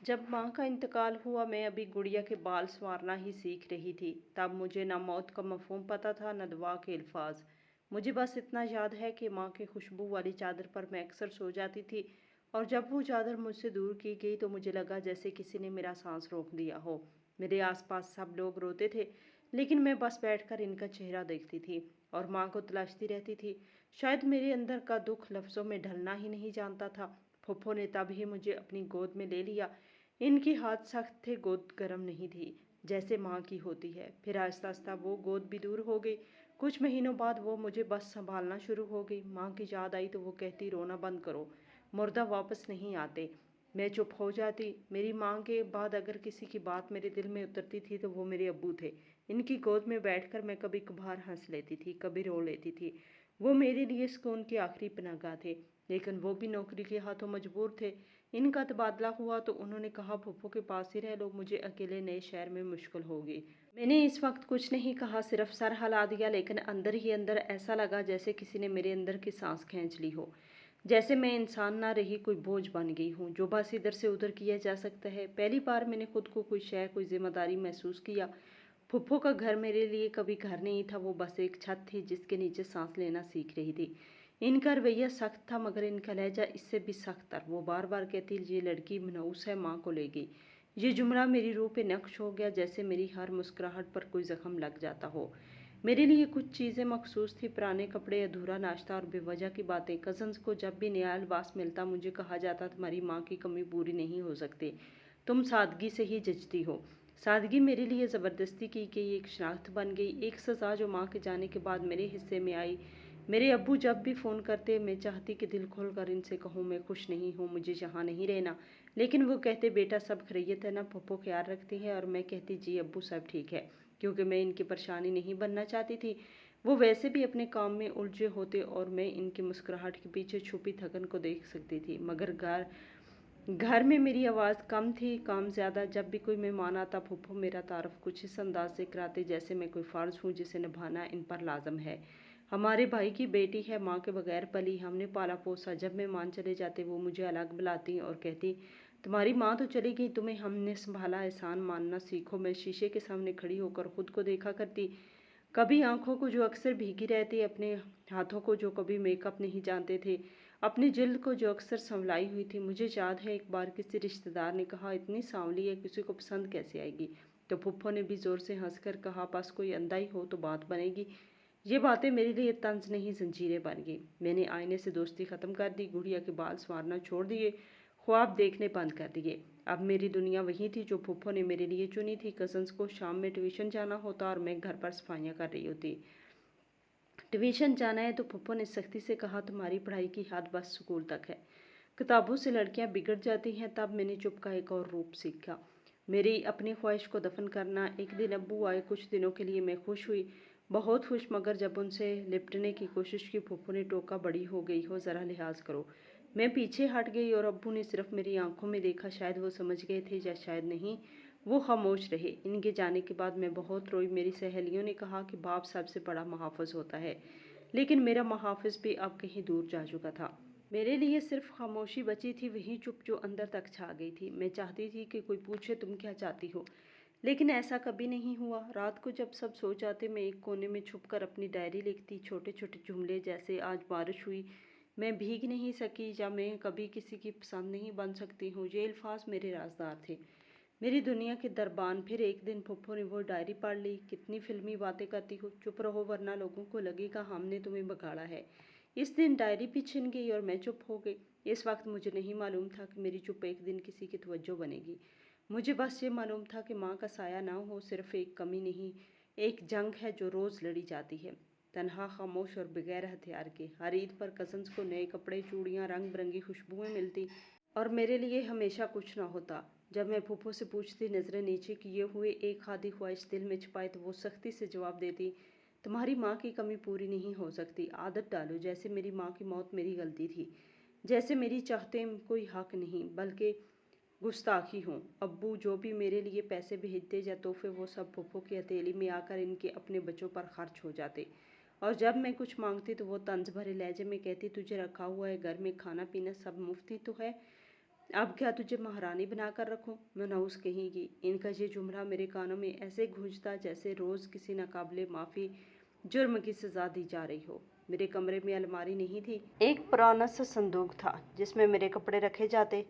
जब माँ का इंतकाल हुआ मैं अभी गुड़िया के बाल संवारना ही सीख रही थी। तब मुझे ना मौत का मफहूम पता था न दुआ के अल्फाज। मुझे बस इतना याद है कि माँ की खुशबू वाली चादर पर मैं अक्सर सो जाती थी और जब वो चादर मुझसे दूर की गई तो मुझे लगा जैसे किसी ने मेरा सांस रोक दिया हो। मेरे आसपास सब लोग रोते थे लेकिन मैं बस बैठकर इनका चेहरा देखती थी और माँ को तलाशती रहती थी। शायद मेरे अंदर का दुख लफ्ज़ों में ढलना ही नहीं जानता था। फुफ्फो ने तब ही मुझे अपनी गोद में ले लिया। इनके हाथ सख्त थे, गोद गर्म नहीं थी जैसे माँ की होती है। फिर आहिस्ता आहिस्ता वो गोद भी दूर हो गई। कुछ महीनों बाद वो मुझे बस संभालना शुरू हो गई। माँ की याद आई तो वो कहती, रोना बंद करो, मुर्दा वापस नहीं आते। मैं चुप हो जाती। मेरी माँ के बाद अगर किसी की बात मेरे दिल में उतरती थी तो वो मेरे अब्बू थे। इनकी गोद में बैठकर मैं कभी कभार हंस लेती थी, कभी रो लेती थी। वो मेरे लिए सुकून के आखिरी पनाहगाह थे। लेकिन वो भी नौकरी के हाथों मजबूर थे। इनका तबादला हुआ तो उन्होंने कहा, फूफो के पास ही रह लो, मुझे अकेले नए शहर में मुश्किल होगी। मैंने इस वक्त कुछ नहीं कहा, सिर्फ सर हिला दिया, लेकिन अंदर ही अंदर ऐसा लगा जैसे किसी ने मेरे अंदर की सांस खींच ली हो। जैसे मैं इंसान ना रही, कोई बोझ बन गई हूँ जो बस इधर से उधर किया जा सकता है। पहली बार मैंने खुद को कोई शय, कोई जिम्मेदारी महसूस किया। फुफ्फो का घर मेरे लिए कभी घर नहीं था, वो बस एक छत थी जिसके नीचे सांस लेना सीख रही थी। इनका रवैया सख्त था मगर इनका लहजा इससे भी सख्त था। वो बार बार कहती, ये लड़की मनहूस है, माँ को ले गई। ये जुमला मेरी रूह पे नक्श हो गया, जैसे मेरी हर मुस्कुराहट पर कोई जख्म लग जाता हो। मेरे लिए कुछ चीज़ें मखसूस थी, पुराने कपड़े, अधूरा नाश्ता और बेवजह की बातें। कज़न्स को जब भी नया लिबास मिलता मुझे कहा जाता, तुम्हारी माँ की कमी पूरी नहीं हो सकती, तुम सादगी से ही जचती हो। सादगी मेरे लिए ज़बरदस्ती की गई एक शनाख्त बन गई, एक सज़ा जो माँ के जाने के बाद मेरे हिस्से में आई। मेरे अब्बू जब भी फ़ोन करते मैं चाहती कि दिल खोल कर इनसे कहूँ मैं खुश नहीं हूँ, मुझे यहाँ नहीं रहना। लेकिन वो कहते, बेटा सब खैरियत है ना, पप्पो ख्याल रखती है। और मैं कहती, जी अब्बू सब ठीक है, क्योंकि मैं इनकी परेशानी नहीं बनना चाहती थी। वो वैसे भी अपने काम में उलझे होते और मैं इनकी मुस्कुराहट के पीछे छुपी थकन को देख सकती थी। मगर घर घर में मेरी आवाज़ कम थी, काम ज़्यादा। जब भी कोई मेहमान आता फूफो मेरा तारफ़ कुछ इस अंदाज से कराते जैसे मैं कोई फ़र्ज़ हूँ जिसे निभाना इन पर लाजम है। हमारे भाई की बेटी है, माँ के बगैर पली, हमने पाला पोसा। जब मेहमान चले जाते वो मुझे अलग बुलाती और कहती, तुम्हारी माँ तो चली गई, तुम्हें हमने संभाला, एहसान मानना सीखो। मैं शीशे के सामने खड़ी होकर खुद को देखा करती, कभी आंखों को जो अक्सर भीगी रहती, अपने हाथों को जो कभी मेकअप नहीं जानते थे, अपनी जिल्द को जो अक्सर संवलाई हुई थी। मुझे याद है एक बार किसी रिश्तेदार ने कहा, इतनी सांवली है, किसी को पसंद कैसे आएगी? तो फुफ्फो ने भी जोर से हंसकर कहा, बस कोई अंधा ही हो तो बात बनेगी। ये बातें मेरे लिए तंज नहीं, जंजीरें बन गई। मैंने आईने से दोस्ती ख़त्म कर दी, गुड़िया के बाल संवारना छोड़ दिए, ख्वाब देखने बंद कर दिए। अब मेरी दुनिया वही थी जो फुफ्फो ने मेरे लिए चुनी थी। कज़न्स को शाम में ट्यूशन जाना होता और मैं घर पर सफाइयाँ कर रही होती। ट्यूशन जाना है तो फुफ्फो ने सख्ती से कहा, तुम्हारी पढ़ाई की हद बस स्कूल तक है, किताबों से लड़कियां बिगड़ जाती हैं। तब मैंने चुप का एक और रूप सीखा, मेरी अपनी ख्वाहिश को दफन करना। एक दिन अब्बू आए, कुछ दिनों के लिए मैं खुश हुई, बहुत खुश। मगर जब उनसे लिपटने की कोशिश की फुफ्फो ने टोका, बड़ी हो गई हो, ज़रा लिहाज करो। मैं पीछे हट गई और अब्बू ने सिर्फ मेरी आंखों में देखा। शायद वो समझ गए थे या शायद नहीं, वो खामोश रहे। इनके जाने के बाद मैं बहुत रोई। मेरी सहेलियों ने कहा कि बाप सबसे बड़ा मुहाफ़िज़ होता है, लेकिन मेरा मुहाफ़िज़ भी अब कहीं दूर जा चुका था। मेरे लिए सिर्फ खामोशी बची थी, वही चुप जो अंदर तक छा गई थी। मैं चाहती थी कि कोई पूछे, तुम क्या चाहती हो, लेकिन ऐसा कभी नहीं हुआ। रात को जब सब सो जाते मैं एक कोने में छुपकर अपनी डायरी लिखती, छोटे छोटे जुमले, जैसे आज बारिश हुई, मैं भीग नहीं सकी, या मैं कभी किसी की पसंद नहीं बन सकती हूँ। ये अल्फाज मेरे राजदार थे, मेरी दुनिया के दरबान। फिर एक दिन फुफ्फो ने वो डायरी पढ़ ली, कितनी फिल्मी बातें करती हो, चुप रहो वरना लोगों को लगेगा हमने तुम्हें बगाड़ा है। इस दिन डायरी भी छिन गई और मैं चुप हो गई। इस वक्त मुझे नहीं मालूम था कि मेरी चुप एक दिन किसी की तवज्जो बनेगी। मुझे बस ये मालूम था कि माँ का साया ना हो सिर्फ एक कमी नहीं, एक जंग है जो रोज़ लड़ी जाती है, तन्हा, खामोश और बगैर हथियार के। हर ईद पर कज़न्स को नए कपड़े, चूड़ियाँ, रंग बिरंगी खुशबुएं मिलती और मेरे लिए हमेशा कुछ ना होता। जब मैं फूफो से पूछती, नज़रें नीचे किए हुए, एक आधी ख्वाहिश दिल में छुपाए, तो वो सख्ती से जवाब देती, तुम्हारी माँ की कमी पूरी नहीं हो सकती। आदत डालो, जैसे मेरी माँ की मौत मेरी गलती थी, जैसे मेरी चाहते कोई हक नहीं बल्कि गुस्ताखी हूँ। अब्बू जो भी मेरे लिए पैसे भेजते या तोहफे, वो सब फुफ्फो की हथेली में आकर इनके अपने बच्चों पर खर्च हो जाते। और जब मैं कुछ मांगती तो वो तंज भरे लहजे में कहती, तुझे रखा हुआ है घर में, खाना पीना सब मुफ्त ही तो है, अब क्या तुझे महारानी बनाकर रखूं? मनहूस कहेगी। इनका ये जुमला मेरे कानों में ऐसे गूंजता जैसे रोज किसी नाकाबिले माफी जुर्म की सजा दी जा रही हो। मेरे कमरे में अलमारी नहीं थी, एक पुराना सा संदूक था जिसमें मेरे कपड़े रखे जाते,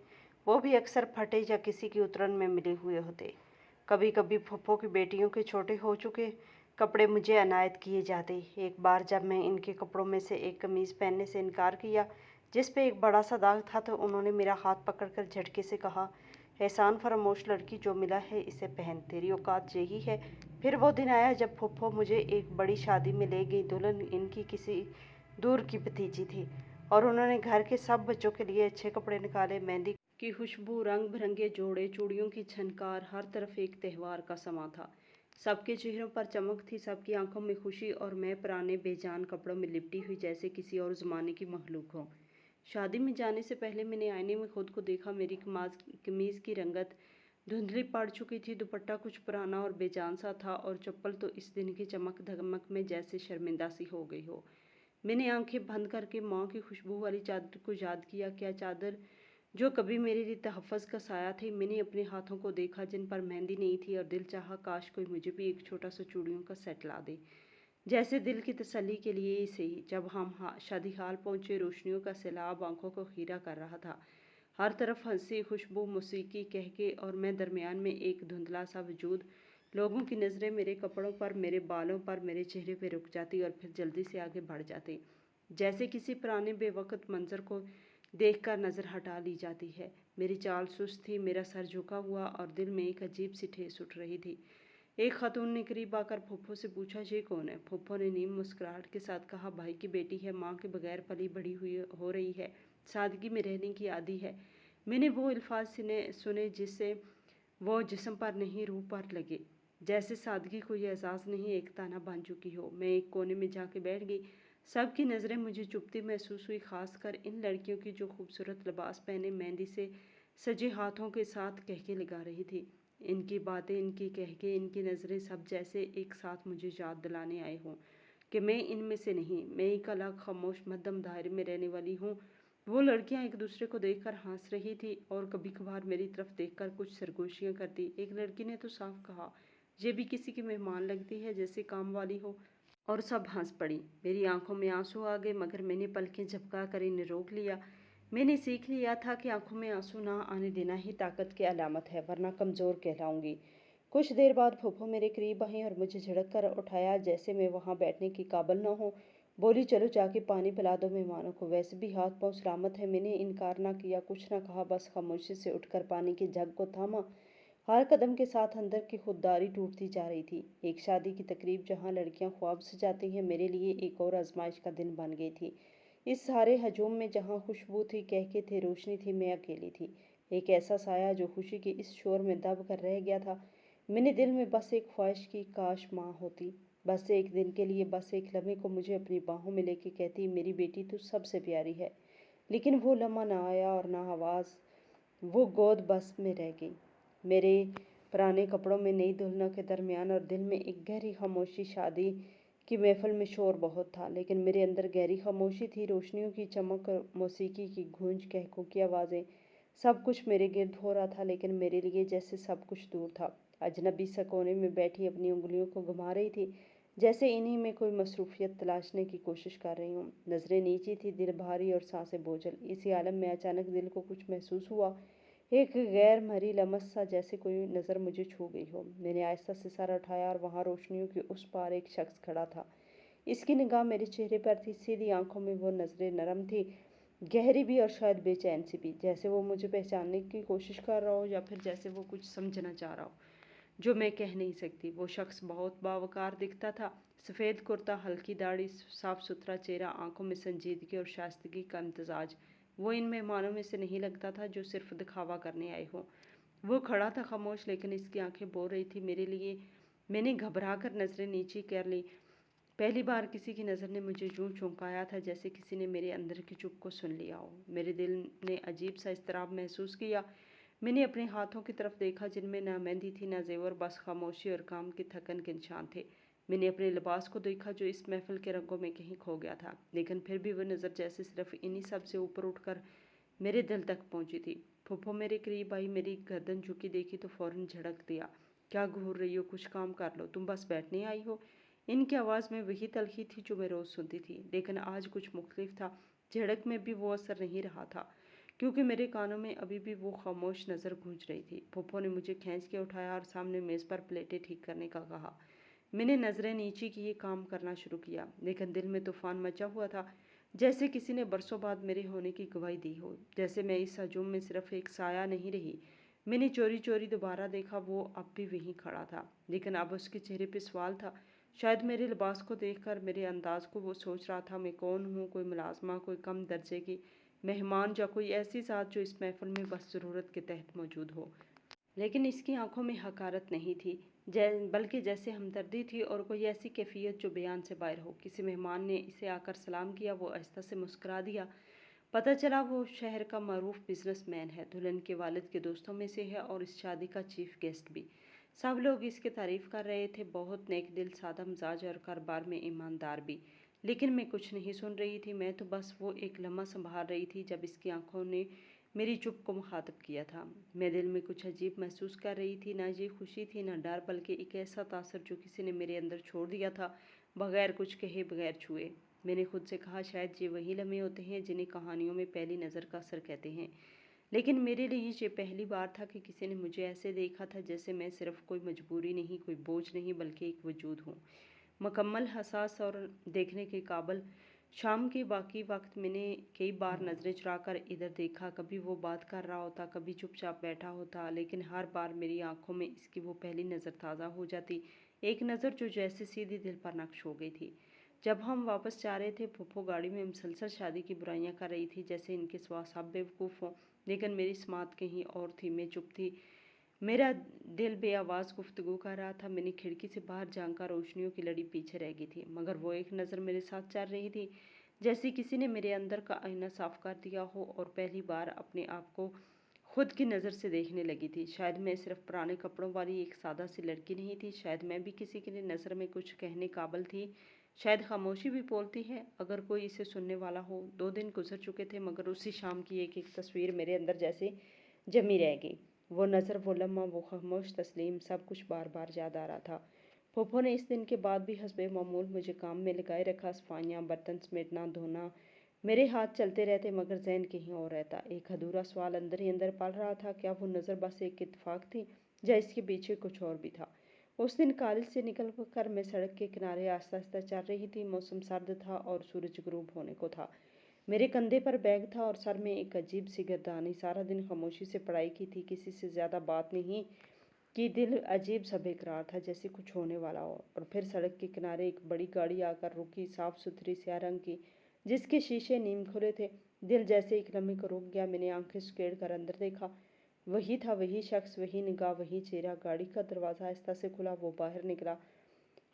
वो भी अक्सर फटे या किसी की उतरन में मिले हुए होते। कभी कभी फूफो की बेटियों के छोटे हो चुके कपड़े मुझे अनायत किए जाते। एक बार जब मैं इनके कपड़ों में से एक कमीज पहनने से इनकार किया जिस पे एक बड़ा सा दाग था, तो उन्होंने मेरा हाथ पकड़कर झटके से कहा, एहसान फरामोश लड़की, जो मिला है इसे पहन, तेरी औकात यही है। फिर वो दिन आया जब फूफो मुझे एक बड़ी शादी में ले गई। दुल्हन इनकी किसी दूर की भतीजी थी और उन्होंने घर के सब बच्चों के लिए अच्छे कपड़े निकाले। मेहंदी की खुशबू, रंग बिरंगे जोड़े, चूड़ियों की झनकार, हर तरफ एक त्यौहार का समा था। सबके चेहरों पर चमक थी, सबकी आंखों में खुशी, और मैं पुराने बेजान कपड़ों में लिपटी हुई जैसे किसी और ज़माने की मखलूक हूँ। शादी में जाने से पहले मैंने आईने में खुद को देखा। मेरी कमीज की रंगत धुंधली पड़ चुकी थी, दुपट्टा कुछ पुराना और बेजान सा था, और चप्पल तो इस दिन की चमक धमक में जैसे शर्मिंदा सी हो गई हो। मैंने आंखें बंद करके माँ की खुशबू वाली चादर को याद किया, क्या चादर जो कभी मेरे लिए तहफ़्फ़ुज़ का साया थी। मैंने अपने हाथों को देखा जिन पर मेहंदी नहीं थी, और दिल चाहा काश कोई मुझे भी एक छोटा सा चूड़ियों का सेट ला दे, जैसे दिल की तसल्ली के लिए ही सही। जब हम शादी हाल पहुंचे, रोशनियों का सैलाब आंखों को खीरा कर रहा था। हर तरफ हंसी, खुशबू, मौसीकी, कहके, और मैं दरमियान में एक धुंधला सा वजूद। लोगों की नज़रें मेरे कपड़ों पर, मेरे बालों पर, मेरे चेहरे पर रुक जाती और फिर जल्दी से आगे बढ़ जाती, जैसे किसी पुराने बेवक्त मंजर को देखकर नज़र हटा ली जाती है। मेरी चाल सुस्त थी, मेरा सर झुका हुआ, और दिल में एक अजीब सी ठेस उठ रही थी। एक खातून ने करीब आकर फूफो से पूछा, ये कौन है? फूफो ने नीम मुस्कुराहट के साथ कहा, भाई की बेटी है, माँ के बगैर पली बड़ी हुई हो रही है, सादगी में रहने की आदी है। मैंने वो अल्फाज सुने जिससे वो जिस्म पर नहीं रूह पर लगे, जैसे सादगी कोई एहसास नहीं, एक ताना बन चुकी हो। मैं एक कोने में जाके बैठ गई। सबकी नज़रें मुझे चुभती महसूस हुई, खासकर इन लड़कियों की जो खूबसूरत लिबास पहने मेहंदी से सजे हाथों के साथ कहके लगा रही थी। इनकी बातें, इनकी कहके, इनकी नज़रें, सब जैसे एक साथ मुझे याद दिलाने आए हों कि मैं इनमें से नहीं, मैं एक अलग खामोश मध्यम दायरे में रहने वाली हूँ। वो लड़कियां एक दूसरे को देखकर हंस रही थी और कभी कभार मेरी तरफ देखकर कुछ सरगोशियां करती। एक लड़की ने तो साफ कहा, ये भी किसी की मेहमान लगती है, जैसे काम वाली हो, और सब हंस पड़ी। मेरी आंखों में आंसू आ गए, मगर मैंने पलकें झपका कर इन्हें रोक लिया। मैंने सीख लिया था कि आंखों में आंसू ना आने देना ही ताकत की अलामत है, वरना कमज़ोर कहलाऊंगी। कुछ देर बाद फूफो मेरे करीब आई और मुझे झड़क कर उठाया, जैसे मैं वहां बैठने की काबिल न हो। बोली, चलो जाके पानी पिला दो मेहमानों को, वैसे भी हाथ पाँव सलामत है। मैंने इनकार ना किया, कुछ ना कहा, बस खामोशी से उठकर पानी के जग को थामा। हर कदम के साथ अंदर की खुददारी टूटती जा रही थी। एक शादी की तकरीब जहाँ लड़कियां ख्वाब सजाती हैं, मेरे लिए एक और आजमाइश का दिन बन गई थी। इस सारे हजूम में जहाँ खुशबू थी, कहके थे, रोशनी थी, मैं अकेली थी, एक ऐसा साया जो खुशी के इस शोर में दब कर रह गया था। मैंने दिल में बस एक ख्वाहिश की, काश माँ होती, बस एक दिन के लिए, बस एक लम्हे को मुझे अपनी बाहों में लेके कहती, मेरी बेटी तू सबसे प्यारी है। लेकिन वो लम्हा ना आया और ना आवाज़, वो गोद बस में रह गई। मेरे पुराने कपड़ों में नई दुल्हनों के दरमियान और दिल में एक गहरी खामोशी। शादी की महफिल में शोर बहुत था, लेकिन मेरे अंदर गहरी खामोशी थी। रोशनियों की चमक, मौसीकी की गूंज, कहकों की आवाज़ें, सब कुछ मेरे गिर्द हो रहा था, लेकिन मेरे लिए जैसे सब कुछ दूर था। अजनबी सा कोने में बैठी अपनी उंगलियों को घुमा रही थी, जैसे इन्हीं में कोई मसरूफियत तलाशने की कोशिश कर रही हूँ। नज़रें नीची थी, दिल भारी और सांसें बोझल। इसी आलम में अचानक दिल को कुछ महसूस हुआ, एक गैर मरी लमस सा, जैसे कोई नज़र मुझे छू गई हो। मैंने आहिस्ता से सर उठाया और वहाँ रोशनियों के उस पार एक शख्स खड़ा था। इसकी निगाह मेरे चेहरे पर थी, सीधी आंखों में वो नज़रें नरम थी, गहरी भी और शायद बेचैन सी भी, जैसे वो मुझे पहचानने की कोशिश कर रहा हो, या फिर जैसे वो कुछ समझना चाह रहा हो जो मैं कह नहीं सकती। वो शख्स बहुत बावकार दिखता था, सफ़ेद कुर्ता, हल्की दाढ़ी, साफ सुथरा चेहरा, आंखों में संजीदगी और शाइस्तगी का इम्तजाज। वो इन मेहमानों में से नहीं लगता था जो सिर्फ दिखावा करने आए हों। वो खड़ा था खामोश, लेकिन इसकी आंखें बोल रही थी मेरे लिए। मैंने घबरा कर नज़रें नीची कर ली। पहली बार किसी की नज़र ने मुझे यूं चौंकाया था, जैसे किसी ने मेरे अंदर की चुप को सुन लिया हो। मेरे दिल ने अजीब सा इज़्तिराब महसूस किया। मैंने अपने हाथों की तरफ देखा, जिनमें ना मेहंदी थी ना जेवर, बस खामोशी और काम की थकन के निशान थे। मैंने अपने लिबास को देखा जो इस महफिल के रंगों में कहीं खो गया था, लेकिन फिर भी वो नज़र जैसे सिर्फ इन्हीं सब से ऊपर उठकर मेरे दिल तक पहुंची थी। फूफो मेरे करीब आई, मेरी गर्दन झुकी देखी तो फौरन झड़क दिया। क्या घूर रही हो, कुछ काम कर लो, तुम बस बैठने आई हो। इनकी आवाज़ में वही तलखी थी जो मैं रोज़ सुनती थी, लेकिन आज कुछ मुख्तलिफ था। झड़क में भी वो असर नहीं रहा था, क्योंकि मेरे कानों में अभी भी वो खामोश नज़र गूंज रही थी। फूफो ने मुझे खींच के उठाया और सामने मेज़ पर प्लेटें ठीक करने का कहा। मैंने नज़रें नीचे किए काम करना शुरू किया, लेकिन दिल में तूफान मचा हुआ था, जैसे किसी ने बरसों बाद मेरे होने की गवाही दी हो। जैसे मैं इस हजूम में सिर्फ एक साया नहीं रही। मैंने चोरी चोरी दोबारा देखा, वो अब भी वहीं खड़ा था, लेकिन अब उसके चेहरे पे सवाल था। शायद मेरे लिबास को देखकर, मेरे अंदाज को, वो सोच रहा था मैं कौन हूँ, कोई मुलाजमा, कोई कम दर्जे की मेहमान, या कोई ऐसी साथ जो इस महफिल में बस ज़रूरत के तहत मौजूद हो। लेकिन इसकी आंखों में हकारत नहीं थी, बल्कि जैसे हमदर्दी थी और कोई ऐसी कैफियत जो बयान से बाहर हो। किसी मेहमान ने इसे आकर सलाम किया, वो आहिस्ता से मुस्कुरा दिया। पता चला वो शहर का मरूफ बिजनेसमैन है, दुल्हन के वालिद के दोस्तों में से है और इस शादी का चीफ गेस्ट भी। सब लोग इसकी तारीफ कर रहे थे, बहुत नेक दिल, सादा मिजाज और कारोबार में ईमानदार भी। लेकिन मैं कुछ नहीं सुन रही थी, मैं तो बस वो एक लम्हा संभाल रही थी जब इसकी आंखों ने मेरी चुप को मुखातब किया था। मैं दिल में कुछ अजीब महसूस कर रही थी, ना ये खुशी थी ना डर, बल्कि एक ऐसा तासर जो किसी ने मेरे अंदर छोड़ दिया था, बगैर कुछ कहे, बगैर छुए। मैंने खुद से कहा, शायद ये वही लम्हे होते हैं जिन्हें कहानियों में पहली नज़र का असर कहते हैं। लेकिन मेरे लिए ये पहली बार था कि किसी ने मुझे ऐसे देखा था, जैसे मैं सिर्फ कोई मजबूरी नहीं, कोई बोझ नहीं, बल्कि एक वजूद हूँ, मुकम्मल, हसास और देखने के काबिल। शाम के बाकी वक्त मैंने कई बार नज़रें चुराकर इधर देखा, कभी वो बात कर रहा होता, कभी चुपचाप बैठा होता, लेकिन हर बार मेरी आंखों में इसकी वो पहली नज़र ताज़ा हो जाती, एक नज़र जो जैसे सीधी दिल पर नक्श हो गई थी। जब हम वापस जा रहे थे, फूफो गाड़ी में मुसलसल शादी की बुराइयां कर रही थी, जैसे इनके सिवा सब बेवकूफ़ हों, लेकिन मेरी समात कहीं और थी। मैं चुप थी, मेरा दिल बेआवाज़ गुफ्तगू कर रहा था। मैंने खिड़की से बाहर झांका, रोशनियों की लड़ी पीछे रह गई थी, मगर वो एक नज़र मेरे साथ चल रही थी, जैसे किसी ने मेरे अंदर का आईना साफ कर दिया हो और पहली बार अपने आप को खुद की नज़र से देखने लगी थी। शायद मैं सिर्फ पुराने कपड़ों वाली एक सादा सी लड़की नहीं थी, शायद मैं भी किसी की नज़र में कुछ कहने काबिल थी। शायद खामोशी भी बोलती है अगर कोई इसे सुनने वाला हो। 2 दिन गुजर चुके थे, मगर उसी शाम की एक एक तस्वीर मेरे अंदर जैसे जमी रह गई। वो नज़र, वो लम्हा, वो खामोश तस्लीम, सब कुछ बार बार याद आ रहा था। फूफो ने इस दिन के बाद भी हस्बे मामूल मुझे काम में लगाए रखा, सफाइयाँ, बर्तन समेटना, धोना। मेरे हाथ चलते रहते, मगर जहन कहीं और रहता। एक अधूरा सवाल अंदर ही अंदर पल रहा था, क्या वो नज़र बस एक इत्तेफाक थी, या इसके पीछे कुछ और भी था। उस दिन कॉलेज से निकल कर मैं सड़क के किनारे आस्ता आस्ता चल रही थी। मौसम सर्द था और सूरज गुरूब होने को था। मेरे कंधे पर बैग था और सर में एक अजीब सी गर्दानी। सारा दिन खामोशी से पढ़ाई की थी, किसी से ज़्यादा बात नहीं कि। दिल अजीब सा बेकरार था, जैसे कुछ होने वाला हो। और फिर सड़क के किनारे एक बड़ी गाड़ी आकर रुकी, साफ सुथरी स्याह रंग की, जिसके शीशे नीम खुले थे। दिल जैसे एक लम्हे को रुक गया। मैंने आंखें सुकेड़ कर अंदर देखा। वही था, वही शख्स, वही निगाह, वही चेहरा। गाड़ी का दरवाज़ा आहिस्ता से खुला, वो बाहर निकला,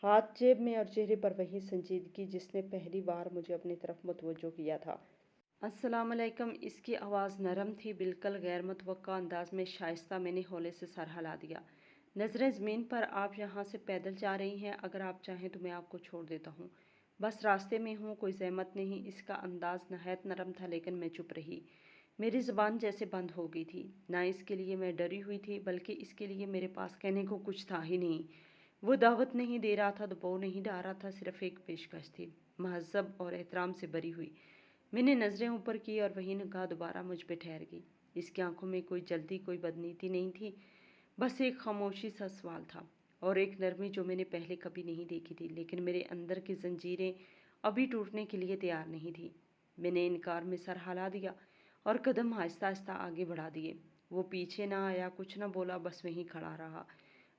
हाथ जेब में और चेहरे पर वही संजीदगी जिसने पहली बार मुझे अपनी तरफ मुतवज्जो किया था। अस्सलाम वालेकुम। इसकी आवाज़ नरम थी, बिल्कुल गैर मुतवक्का अंदाज में शाइस्ता। मैंने हौले से सर हिला दिया। नज़रें ज़मीन पर। आप यहाँ से पैदल जा रही हैं? अगर आप चाहें तो मैं आपको छोड़ देता हूँ, बस रास्ते में हूँ, कोई ज़हमत नहीं। इसका अंदाज नहायत नरम था, लेकिन मैं चुप रही। मेरी ज़ुबान जैसे बंद हो गई थी। ना इसके लिए मैं डरी हुई थी, बल्कि इसके लिए मेरे पास कहने को कुछ था ही नहीं। वो दावत नहीं दे रहा था, दबाव नहीं डाल रहा था, सिर्फ एक पेशकश थी, महज़ब और एहतराम से भरी हुई। मैंने नज़रें ऊपर की और वही निगाह दोबारा मुझ पे ठहर गई। इसकी आंखों में कोई जल्दी, कोई बदनीति नहीं थी, बस एक खामोशी सा सवाल था और एक नरमी जो मैंने पहले कभी नहीं देखी थी। लेकिन मेरे अंदर की जंजीरें अभी टूटने के लिए तैयार नहीं थी। मैंने इनकार में सर हिला दिया और कदम आहिस्ता आहिस्ता आगे बढ़ा दिए। वो पीछे ना आया, कुछ ना बोला, बस वहीं खड़ा रहा।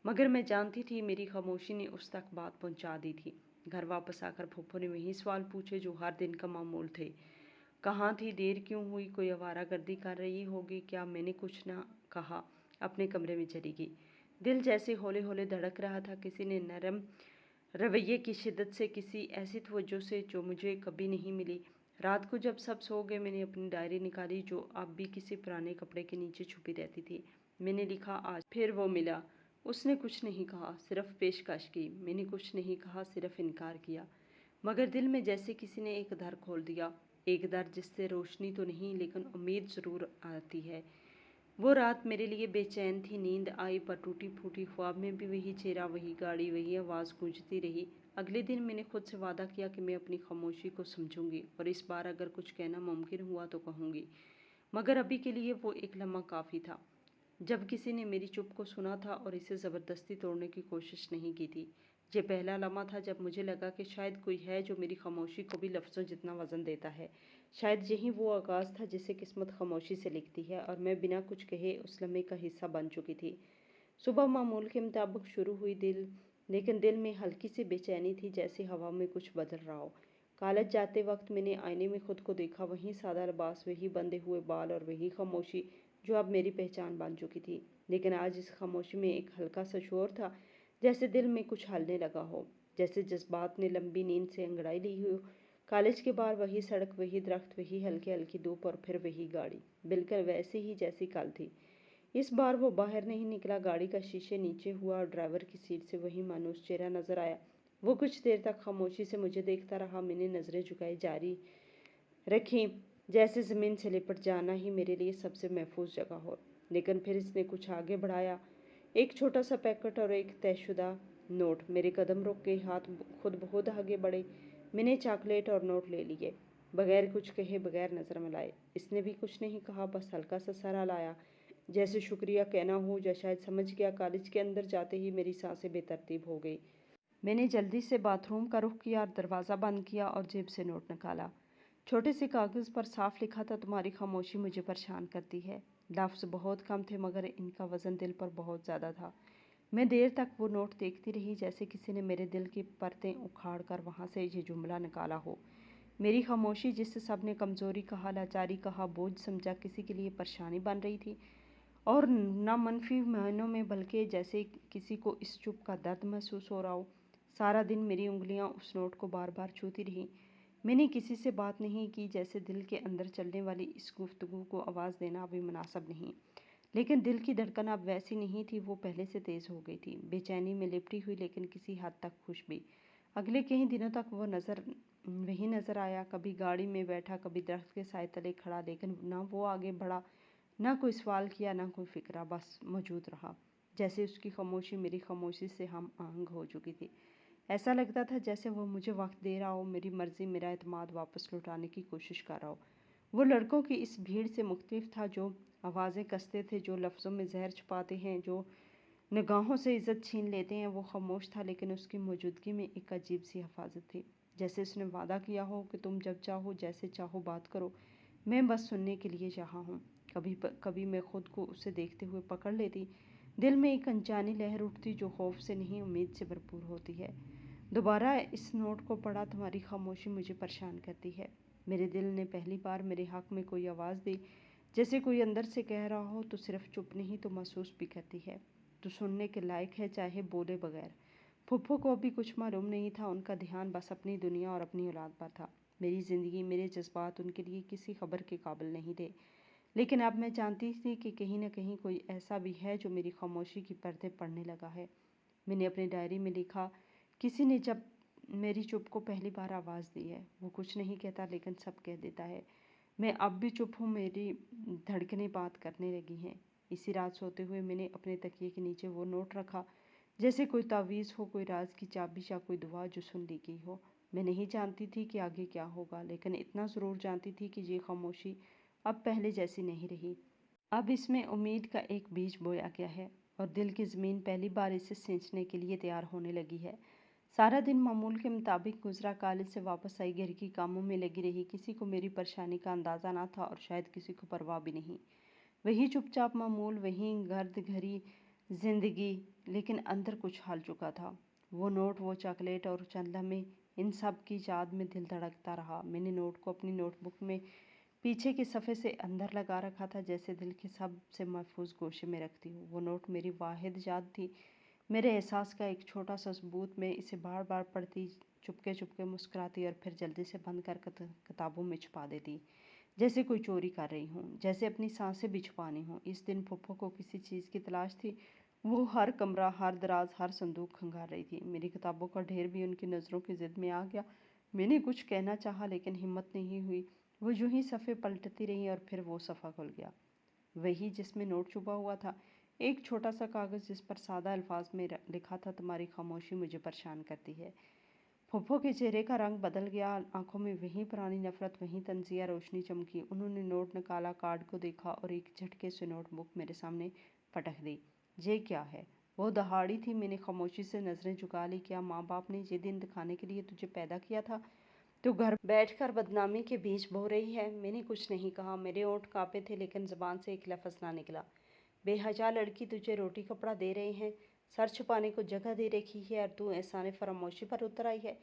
मगर मैं जानती थी मेरी खामोशी ने उस तक बात पहुंचा दी थी। घर वापस आकर फूफो ने वही सवाल पूछे जो हर दिन का मामूल थे। कहाँ थी, देर क्यों हुई, कोई आवारागर्दी कर रही होगी क्या? मैंने कुछ ना कहा, अपने कमरे में चली गई। दिल जैसे हौले हौले धड़क रहा था, किसी ने नरम रवैये की शिद्दत से, किसी ऐसी तवज्जो से जो मुझे कभी नहीं मिली। रात को जब सब सो गए, मैंने अपनी डायरी निकाली जो अब भी किसी पुराने कपड़े के नीचे छुपी रहती थी। मैंने लिखा, आज फिर वो मिला। उसने कुछ नहीं कहा, सिर्फ पेशकश की। मैंने कुछ नहीं कहा, सिर्फ इनकार किया। मगर दिल में जैसे किसी ने एक दर खोल दिया, एक दर जिससे रोशनी तो नहीं, लेकिन उम्मीद ज़रूर आती है। وہ رات میرے لیے بے چین تھی، نیند آئی پر ٹوٹی پھوٹی، خواب میں بھی وہی چہرہ، وہی گاڑی، وہی آواز گونجتی رہی۔ اگلے دن میں نے خود سے وعدہ کیا کہ میں اپنی خاموشی کو سمجھوں گی اور اس بار اگر کچھ کہنا ممکن ہوا تو کہوں گی، مگر ابھی کے لیے وہ ایک لمحہ کافی تھا جب کسی نے میری چپ کو سنا تھا اور اسے زبردستی توڑنے کی کوشش نہیں کی تھی۔ یہ پہلا لمحہ تھا جب مجھے لگا کہ شاید کوئی ہے جو میری خاموشی کو بھی لفظوں جتنا وزن دیتا ہے۔ شاید یہی وہ آغاز تھا جسے قسمت خاموشی سے لکھتی ہے، اور میں بنا کچھ کہے اس لمحے کا حصہ بن چکی تھی۔ صبح معمول کے مطابق شروع ہوئی، لیکن دل میں ہلکی سی بے چینی تھی، جیسے ہوا میں کچھ بدل رہا ہو۔ کالج جاتے وقت میں نے آئینے میں خود کو دیکھا، وہی سادہ لباس، وہی بندھے ہوئے بال اور وہی خاموشی جو اب میری پہچان بن چکی تھی۔ لیکن آج اس خاموشی میں ایک ہلکا سا شور تھا، جیسے دل میں کچھ ہلنے لگا ہو، جیسے جذبات نے لمبی نیند سے انگڑائی لی ہو۔ کالج کے باہر وہی سڑک، وہی درخت، وہی ہلکی ہلکی دھوپ اور پھر وہی گاڑی، بالکل ویسی ہی جیسی کل تھی۔ اس بار وہ باہر نہیں نکلا، گاڑی کا شیشے نیچے ہوا اور ڈرائیور کی سیٹ سے وہی مانوس چہرہ نظر آیا۔ وہ کچھ دیر تک خاموشی سے مجھے دیکھتا رہا، میں نے نظریں جھکائی جاری رکھی، جیسے زمین سے لپٹ جانا ہی میرے لیے سب سے محفوظ جگہ ہو۔ لیکن پھر اس نے کچھ آگے بڑھایا، ایک چھوٹا سا پیکٹ اور ایک طے شدہ نوٹ۔ میرے قدم رک گئے، ہاتھ خود بخود آگے بڑھے۔ میں نے چاکلیٹ اور نوٹ لے لیے، بغیر کچھ کہے، بغیر نظر ملائے۔ اس نے بھی کچھ نہیں کہا، بس ہلکا سا سر ہلایا، جیسے شکریہ کہنا ہو، یا شاید سمجھ گیا۔ کالج کے اندر جاتے ہی میری سانسیں بے ترتیب ہو گئی۔ میں نے جلدی سے باتھ روم کا رخ کیا اور دروازہ بند کیا اور جیب سے نوٹ نکالا۔ چھوٹے سے کاغذ پر صاف لکھا تھا، تمہاری خاموشی مجھے پریشان کرتی ہے۔ لفظ بہت کم تھے مگر ان کا وزن دل پر بہت زیادہ تھا۔ میں دیر تک وہ نوٹ دیکھتی رہی، جیسے کسی نے میرے دل کی پرتیں اکھاڑ کر وہاں سے یہ جملہ نکالا ہو: میری خاموشی، جسے سب نے کمزوری کہا، لاچاری کہا، بوجھ سمجھا، کسی کے لیے پریشانی بن رہی تھی، اور نہ منفی معنوں میں، بلکہ جیسے کسی کو اس چپ کا درد محسوس ہو رہا ہو۔ سارا دن میری انگلیاں اس نوٹ کو بار بار چھوتی رہیں۔ میں نے کسی سے بات نہیں کی، جیسے دل کے اندر چلنے والی اس گفتگو کو آواز دینا ابھی مناسب نہیں۔ لیکن دل کی دھڑکن اب ویسی نہیں تھی، وہ پہلے سے تیز ہو گئی تھی، بے چینی میں لپٹی ہوئی، لیکن کسی حد تک خوش بھی۔ اگلے کئی دنوں تک وہ وہی نظر آیا، کبھی گاڑی میں بیٹھا، کبھی درخت کے سائے تلے کھڑا، لیکن نہ وہ آگے بڑھا، نہ کوئی سوال کیا، نہ کوئی فکرہ، بس موجود رہا، جیسے اس کی خاموشی میری خاموشی سے ہم آہنگ ہو چکی تھی۔ ایسا لگتا تھا جیسے وہ مجھے وقت دے رہا ہو، میری مرضی، میرا اعتماد واپس لوٹانے کی کوشش کر رہا ہو۔ وہ لڑکوں کی اس بھیڑ سے مختلف تھا، جو آوازیں کستے تھے، جو لفظوں میں زہر چھپاتے ہیں، جو نگاہوں سے عزت چھین لیتے ہیں۔ وہ خاموش تھا، لیکن اس کی موجودگی میں ایک عجیب سی حفاظت تھی، جیسے اس نے وعدہ کیا ہو کہ تم جب چاہو، جیسے چاہو بات کرو، میں بس سننے کے لیے یہاں ہوں۔ کبھی میں خود کو اسے دیکھتے ہوئے پکڑ لیتی، دل میں ایک انجانی لہر اٹھتی جو خوف سے نہیں، امید سے بھرپور ہوتی ہے۔ دوبارہ اس نوٹ کو پڑھا: تمہاری خاموشی مجھے پریشان کرتی ہے۔ میرے دل نے پہلی بار میرے حق میں کوئی آواز دی، جیسے کوئی اندر سے کہہ رہا ہو، تو صرف چپ نہیں، تو محسوس بھی کرتی ہے، تو سننے کے لائق ہے، چاہے بولے بغیر۔ پھپھو کو ابھی کچھ معلوم نہیں تھا، ان کا دھیان بس اپنی دنیا اور اپنی اولاد پر تھا۔ میری زندگی، میرے جذبات ان کے لیے کسی خبر کے قابل نہیں تھے۔ لیکن اب میں جانتی تھی کہ کہیں نہ کہیں کوئی ایسا بھی ہے جو میری خاموشی کی پردے پڑھنے لگا ہے۔ میں نے اپنی ڈائری میں لکھا: کسی نے جب میری چپ کو پہلی بار آواز دی ہے، وہ کچھ نہیں کہتا لیکن سب کہہ دیتا ہے۔ میں اب بھی چپ ہوں، میری دھڑکنیں بات کرنے لگی ہیں۔ اسی رات سوتے ہوئے میں نے اپنے تکیے کے نیچے وہ نوٹ رکھا، جیسے کوئی تعویذ ہو، کوئی راز کی چابی، یا کوئی دعا جو سن لی گئی ہو۔ میں نہیں جانتی تھی کہ آگے کیا ہوگا، لیکن اتنا ضرور جانتی تھی کہ یہ خاموشی اب پہلے جیسی نہیں رہی۔ اب اس میں امید کا ایک بیج بویا گیا ہے، اور دل کی زمین پہلی بار اسے سینچنے کے لیے تیار ہونے لگی ہے۔ سارا دن معمول کے مطابق گزرا، کالج سے واپس آئی، گھر کی کاموں میں لگی رہی۔ کسی کو میری پریشانی کا اندازہ نہ تھا، اور شاید کسی کو پرواہ بھی نہیں۔ وہی چپ چاپ معمول، وہی گرد گھری زندگی، لیکن اندر کچھ ہل چکا تھا۔ وہ نوٹ، وہ چاکلیٹ اور چند لمحے، ان سب کی یاد میں دل دھڑکتا رہا۔ میں نے نوٹ کو اپنی نوٹ بک میں پیچھے کے صفحے سے اندر لگا رکھا تھا، جیسے دل کے سب سے محفوظ گوشے میں رکھتی ہوں۔ وہ نوٹ میری واحد یاد تھی، میرے احساس کا ایک چھوٹا سا ثبوت۔ میں اسے بار بار پڑھتی، چپکے چپکے مسکراتی، اور پھر جلدی سے بند کر کتابوں میں چھپا دیتی، جیسے کوئی چوری کر رہی ہوں، جیسے اپنی سانسیں بھی چھپانی ہوں۔ اس دن پھپھو کو کسی چیز کی تلاش تھی، وہ ہر کمرہ، ہر دراز، ہر صندوق کھنگال رہی تھی۔ میری کتابوں کا ڈھیر بھی ان کی نظروں کی زد میں آ گیا۔ میں نے کچھ کہنا چاہا، لیکن ہمت نہیں ہوئی۔ وہ یوں ہی صفحے پلٹتی رہیں، اور پھر وہ صفحہ کھل گیا۔ वही जिसमें नोट छुपा हुआ था, एक छोटा सा कागज़ जिस पर सादा अल्फाज में लिखा था, तुम्हारी खामोशी मुझे परेशान करती है। फुफ्फो के चेहरे का रंग बदल गया, आंखों में वही पुरानी नफरत, वही तंजिया रोशनी चमकी। उन्होंने नोट निकाला, कार्ड को देखा और एक झटके से नोटबुक मेरे सामने पटक दी। ये क्या है? वो दहाड़ी थी। मैंने खामोशी से नजरें झुका ली। क्या माँ बाप ने ये दिन दिखाने के लिए तुझे पैदा किया था? तो घर बैठकर बदनामी के बीज बो रही है। मैंने कुछ नहीं कहा। मेरे होंठ कांपे थे, लेकिन जबान से एक लफ्ज़ ना निकला। बेहजा लड़की, तुझे रोटी कपड़ा दे रहे हैं, सर छुपाने को जगह दे रखी है, और तू एहसाने फरामोशी पर उतर आई है।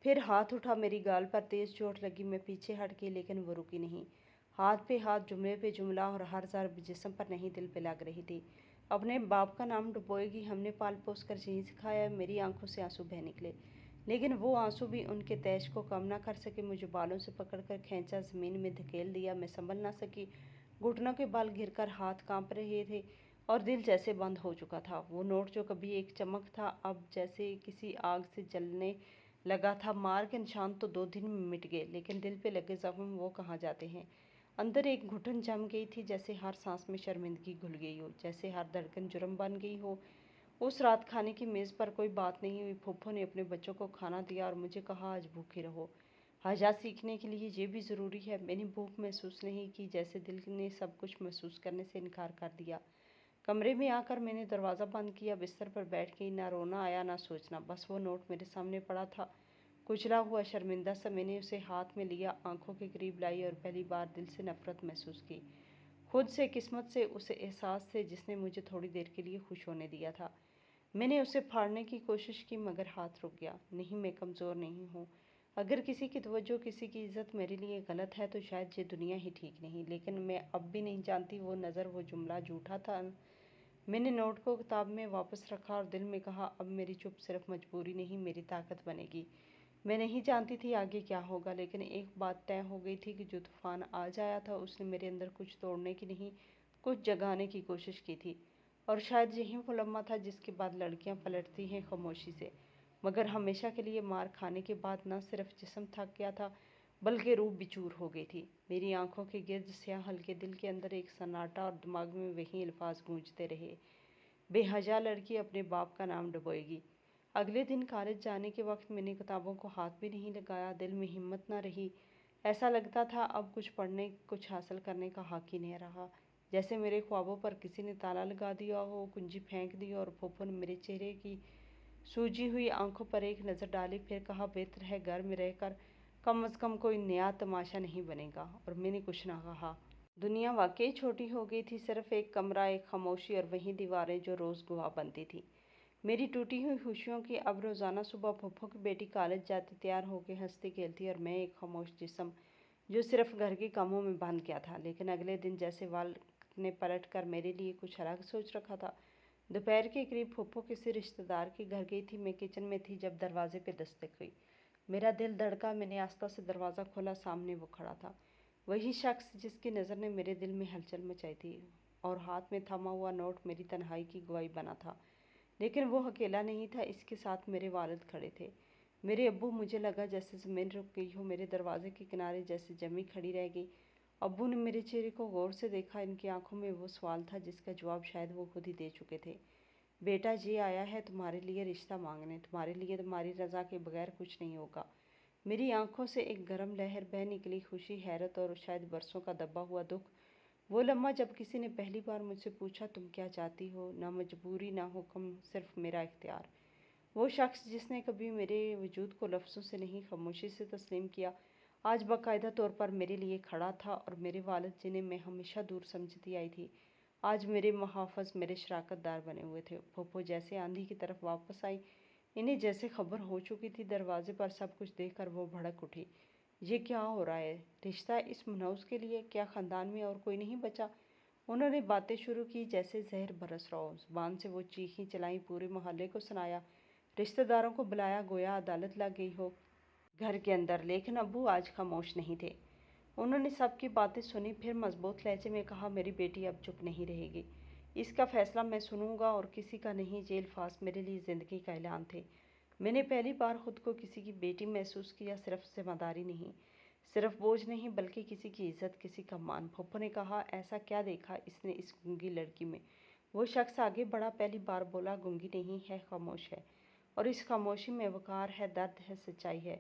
फिर हाथ उठा, मेरी गाल पर तेज चोट लगी। मैं पीछे हट गई, लेकिन वो रुकी नहीं। हाथ पे हाथ, जुमले पे जुमला, और हर ज़र्ब जिस्म पर नहीं दिल पे लग रही थी। अपने बाप का नाम डुबोएगी, हमने पाल पोस कर यही सिखाया। मेरी आंखों से आंसू बह निकले, लेकिन वो आंसू भी उनके तैश को कम ना कर सके। मुझे बालों से पकड़कर खींचा, ज़मीन में धकेल दिया। मैं संभल ना सकी। घुटनों के बाल घिरकर हाथ कांप रहे थे और दिल जैसे बंद हो चुका था। वो नोट जो कभी एक चमक था, अब जैसे किसी आग से जलने लगा था। मार के निशान तो 2 दिन में मिट गए, लेकिन दिल पे लगे जख्म वो कहाँ जाते हैं। अंदर एक घुटन जम गई थी, जैसे हर सांस में शर्मिंदगी घुल गई हो, जैसे हर धड़कन जुर्म बन गई हो। उस रात खाने की मेज़ पर कोई बात नहीं हुई। फूफो ने अपने बच्चों को खाना दिया और मुझे कहा, आज भूखे रहो। हजा सीखने के लिए ये भी ज़रूरी है। मैंने भूख महसूस नहीं की, जैसे दिल ने सब कुछ महसूस करने से इनकार कर दिया। कमरे में आकर मैंने दरवाज़ा बंद किया, बिस्तर पर बैठ गई। ना रोना आया, ना सोचना, बस वो नोट मेरे सामने पड़ा था, कुचला हुआ, शर्मिंदा सा। मैंने उसे हाथ में लिया, आंखों के करीब लाई और पहली बार दिल से नफरत महसूस की। खुद से, किस्मत से, उस एहसास से जिसने मुझे थोड़ी देर के लिए खुश होने दिया था। मैंने उसे फाड़ने की कोशिश की, मगर हाथ रुक गया। नहीं, मैं कमज़ोर नहीं हूँ। अगर किसी की तवज्जो, किसी की इज्जत मेरे लिए गलत है, तो शायद ये दुनिया ही ठीक नहीं। लेकिन मैं अब भी नहीं जानती वो नज़र, वो जुमला झूठा था। मैंने नोट को किताब में वापस रखा और दिल में कहा, अब मेरी चुप सिर्फ मजबूरी नहीं, मेरी ताकत बनेगी। मैं नहीं जानती थी आगे क्या होगा, लेकिन एक बात तय हो गई थी कि जो तूफान आज आया था, उसने मेरे अंदर कुछ तोड़ने की नहीं, कुछ जगाने की कोशिश की थी। और शायद यही वो लम्हा था जिसके बाद लड़कियां पलटती हैं खामोशी से, मगर हमेशा के लिए। मार खाने के बाद न सिर्फ जिस्म थक गया था, बल्कि रूह भी चूर हो गई थी। मेरी आंखों के गिर्द स्याह हल्के, दिल के अंदर एक सन्नाटा, और दिमाग में वही अल्फाज गूंजते रहे, बेहजा लड़की अपने बाप का नाम डुबोएगी। अगले दिन कॉलेज जाने के वक्त मैंने किताबों को हाथ भी नहीं लगाया। दिल में हिम्मत ना रही। ऐसा लगता था अब कुछ पढ़ने, कुछ हासिल करने का हक ही नहीं रहा। जैसे मेरे ख्वाबों पर किसी ने ताला लगा दिया हो, कुंजी फेंक दी। और फूफो ने मेरे चेहरे की सूजी हुई आंखों पर एक नज़र डाली, फिर कहा, बेहतर है घर में रहकर कम अज़ कम कोई नया तमाशा नहीं बनेगा। और मैंने कुछ ना कहा। दुनिया वाकई छोटी हो गई थी। सिर्फ एक कमरा, एक खामोशी, और वही दीवारें जो रोज़ गवाह बनती थी मेरी टूटी हुई खुशियों की। अब रोज़ाना सुबह फूफो की बेटी कॉलेज जाती, तैयार होकर हंसती खेलती, और मैं एक खामोश जिस्म जो सिर्फ घर के कामों में बंध गया था। लेकिन अगले दिन जैसे वाल ने पलट कर मेरे लिए कुछ अलग सोच रखा था। दोपहर के करीब फूफो किसी रिश्तेदार के घर गई थी। मैं किचन में थी जब दरवाजे पे दस्तक हुई। मेरा दिल धड़का। मैंने आस्ता से दरवाज़ा खोला। सामने वो खड़ा था, वही शख्स जिसकी नज़र ने मेरे दिल में हलचल मचाई थी, और हाथ में थमा हुआ नोट मेरी तन्हाई की गवाही बना था। लेकिन वो अकेला नहीं था, इसके साथ मेरे वालिद खड़े थे, मेरे अब्बू। मुझे लगा जैसे ज़मीन रुक गई हो, मेरे दरवाजे के किनारे जैसे जमी खड़ी रह गई। अब्बू ने मेरे चेहरे को गौर से देखा। इनकी आंखों में वो सवाल था जिसका जवाब शायद वो खुद ही दे चुके थे। बेटा, ये आया है तुम्हारे लिए रिश्ता मांगने, तुम्हारे लिए। तुम्हारी रज़ा के बगैर कुछ नहीं होगा। मेरी आंखों से एक गर्म लहर बह निकली, खुशी, हैरत, और शायद बरसों का दबा हुआ दुख। वो लम्हा जब किसी ने पहली बार मुझसे पूछा, तुम क्या चाहती हो? ना मजबूरी, ना हुक्म, सिर्फ मेरा इख्तियार। वो शख्स जिसने कभी मेरे वजूद को लफ्ज़ों से नहीं, खामोशी से तस्लीम किया, आज बाकायदा तौर पर मेरे लिए खड़ा था। और मेरे वालिद, जिन्हें मैं हमेशा दूर समझती आई थी, आज मेरे मुहाफ़िज़, मेरे शराकतदार बने हुए थे। फूफो जैसे आंधी की तरफ वापस आई। इन्हें जैसे खबर हो चुकी थी। दरवाजे पर सब कुछ देखकर वो भड़क उठी। ये क्या हो रहा है? रिश्ता इस मनहूस के लिए? क्या ख़ानदान में और कोई नहीं बचा? उन्होंने बातें शुरू की जैसे जहर बरस रहा हो। ज़ुबान से वो चीखें चलाई, पूरे मोहल्ले को सुनाया, रिश्तेदारों को बुलाया, गोया अदालत लग गई हो घर के अंदर। लेकिन अब्बू आज खामोश नहीं थे। उन्होंने सबकी बातें सुनी, फिर मजबूत लहजे में कहा, मेरी बेटी अब चुप नहीं रहेगी। इसका फैसला मैं सुनूंगा, और किसी का नहीं। ये अल्फाज मेरे लिए ज़िंदगी का ऐलान थे। मैंने पहली बार खुद को किसी की बेटी महसूस किया, सिर्फ जिम्मेदारी नहीं, صرف بوجھ نہیں بلکہ کسی کی عزت، کسی کا مان۔ پھپھو نے کہا، ایسا کیا دیکھا اس نے اس گونگی لڑکی میں؟ وہ شخص آگے بڑھا، پہلی بار بولا، گونگی نہیں ہے، خاموش ہے، اور اس خاموشی میں وقار ہے، درد ہے، سچائی ہے۔